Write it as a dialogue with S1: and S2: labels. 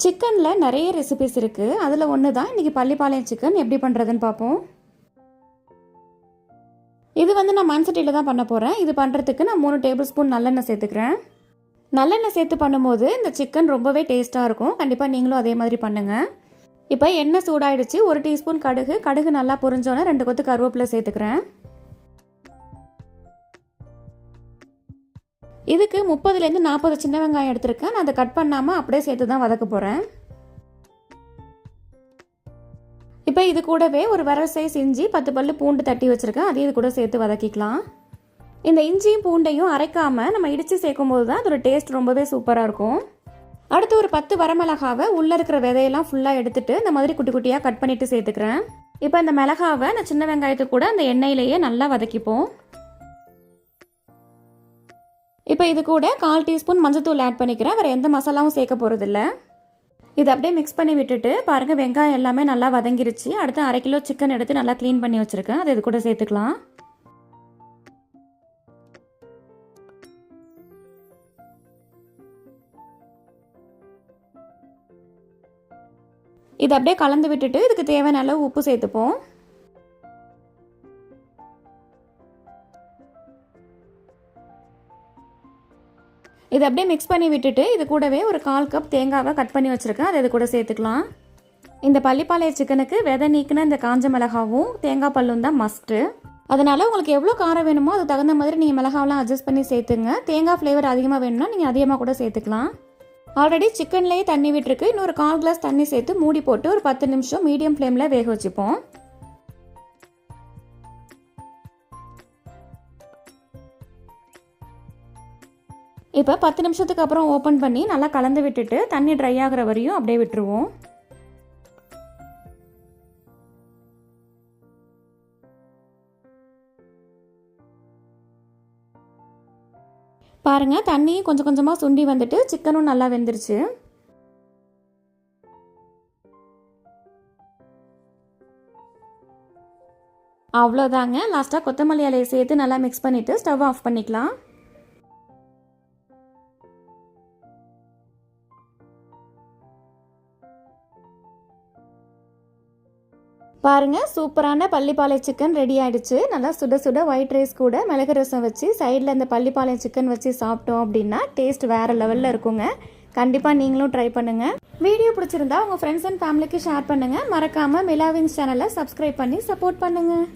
S1: சிக்கனில் நிறைய ரெசிபிஸ் இருக்குது. அதில் ஒன்று தான் இன்றைக்கி பள்ளிப்பாளையம் சிக்கன் எப்படி பண்ணுறதுன்னு பார்ப்போம். இது நான் மண் சட்டியில் தான் பண்ண போகிறேன். இது பண்ணுறதுக்கு நான் 3 டேபிள் ஸ்பூன் நல்லெண்ணெய் சேர்த்துக்கிறேன். நல்லெண்ணெய் சேர்த்து பண்ணும்போது இந்த சிக்கன் ரொம்பவே டேஸ்ட்டாக இருக்கும். கண்டிப்பாக நீங்களும் அதே மாதிரி பண்ணுங்கள். இப்போ எண்ணெய் சூடாயிடுச்சு. 1 டீஸ்பூன் கடுகு நல்லா பொரிஞ்சோன்னே 2 கொத்து கருவேப்பிலை சேர்த்துக்கிறேன். இதுக்கு 30லேருந்து 40 சின்ன வெங்காயம் எடுத்திருக்கேன். நான் அதை கட் பண்ணாமல் அப்படியே சேர்த்து தான் வதக்க போகிறேன். இப்போ இது கூடவே ஒரு விரல் சைஸ் இஞ்சி 10 பல்லு பூண்டு தட்டி வச்சுருக்கேன். அதையும் இது கூட சேர்த்து வதக்கிக்கலாம். இந்த இஞ்சியும் பூண்டையும் அரைக்காமல் நம்ம இடித்து சேர்க்கும் போது தான் அதோட டேஸ்ட் ரொம்பவே சூப்பராக இருக்கும். அடுத்து ஒரு 10 வரமிளகாவை உள்ளே இருக்கிற விதையெல்லாம் ஃபுல்லாக எடுத்துகிட்டு இந்த மாதிரி குட்டி குட்டியாக கட் பண்ணிவிட்டு சேர்த்துக்கிறேன். இப்போ இந்த மிளகாவை நான் சின்ன வெங்காயத்தை கூட அந்த எண்ணெயிலேயே நல்லா வதக்கிப்போம். இப்போ இது கூட 1/4 டீஸ்பூன் மஞ்சத்தூள் ஆட் பண்ணிக்கிறேன். வேறு எந்த மசாலாவும் சேர்க்க போகிறதில்ல. இது அப்படியே மிக்ஸ் பண்ணி விட்டுட்டு பாருங்கள், வெங்காயம் எல்லாமே நல்லா வதங்கிருச்சு. அடுத்து 1/2 கிலோ சிக்கன் எடுத்து நல்லா க்ளீன் பண்ணி வச்சுருக்கேன். அதை இது கூட சேர்த்துக்கலாம். இது அப்படியே கலந்து விட்டுட்டு இதுக்கு தேவையான அளவு உப்பு சேர்த்துப்போம். இது அப்படியே மிக்ஸ் பண்ணி விட்டுட்டு இது கூடவே ஒரு 1/4 கப் தேங்காவை கட் பண்ணி வச்சுருக்கேன். அதை இது கூட சேர்த்துக்கலாம். இந்த பள்ளிப்பாளையம் சிக்கனுக்கு விதை நீக்கின இந்த காஞ்ச மிளகாவும் தேங்காய் பல்லும் தான் மஸ்ட்டு. அதனால் உங்களுக்கு எவ்வளோ காரம் வேணுமோ அது தகுந்த மாதிரி நீங்கள் மிளகாவெலாம் அட்ஜஸ்ட் பண்ணி சேர்த்துங்க. தேங்காய் ஃப்ளேவர் அதிகமாக வேணும்னா நீங்கள் அதிகமாக கூட சேர்த்துக்கலாம். ஆல்ரெடி சிக்கன்லேயே தண்ணி விட்டுருக்கு. இன்னொரு 1/4 கிளாஸ் தண்ணி சேர்த்து மூடி போட்டு ஒரு 10 நிமிஷம் மீடியம் ஃப்ளேமில் வேக வச்சுப்போம். இப்போ 10 நிமிஷத்துக்கு அப்புறம் ஓப்பன் பண்ணி நல்லா கலந்து விட்டுட்டு தண்ணி ட்ரை ஆகிற வரையும் அப்படியே விட்டுருவோம். பாருங்கள், தண்ணி கொஞ்சம் கொஞ்சமாக சுண்டி வந்துட்டு சிக்கனும் நல்லா வெந்துருச்சு. அவ்வளோதாங்க. லாஸ்ட்டாக கொத்தமல்லி இலையை சேர்த்து நல்லா மிக்ஸ் பண்ணிவிட்டு ஸ்டவ் ஆஃப் பண்ணிக்கலாம். பாருங்கள், சூப்பரான பள்ளிப்பாளையம் சிக்கன் ரெடி ஆகிடுச்சு. நல்லா சுட சுட ஒயிட் ரைஸ் கூட மிளகு ரசம் வச்சு சைடில் இந்த பள்ளிப்பாளையம் சிக்கன் வச்சு சாப்பிட்டோம் அப்படின்னா டேஸ்ட் வேறு லெவலில் இருக்குங்க. கண்டிப்பாக நீங்களும் ட்ரை பண்ணுங்கள். வீடியோ பிடிச்சிருந்தா உங்கள் ஃப்ரெண்ட்ஸ் அண்ட் ஃபேமிலிக்கு ஷேர் பண்ணுங்கள். மறக்காமல் மிலாவின்ஸ் சேனலை சப்ஸ்கிரைப் பண்ணி சப்போர்ட் பண்ணுங்கள்.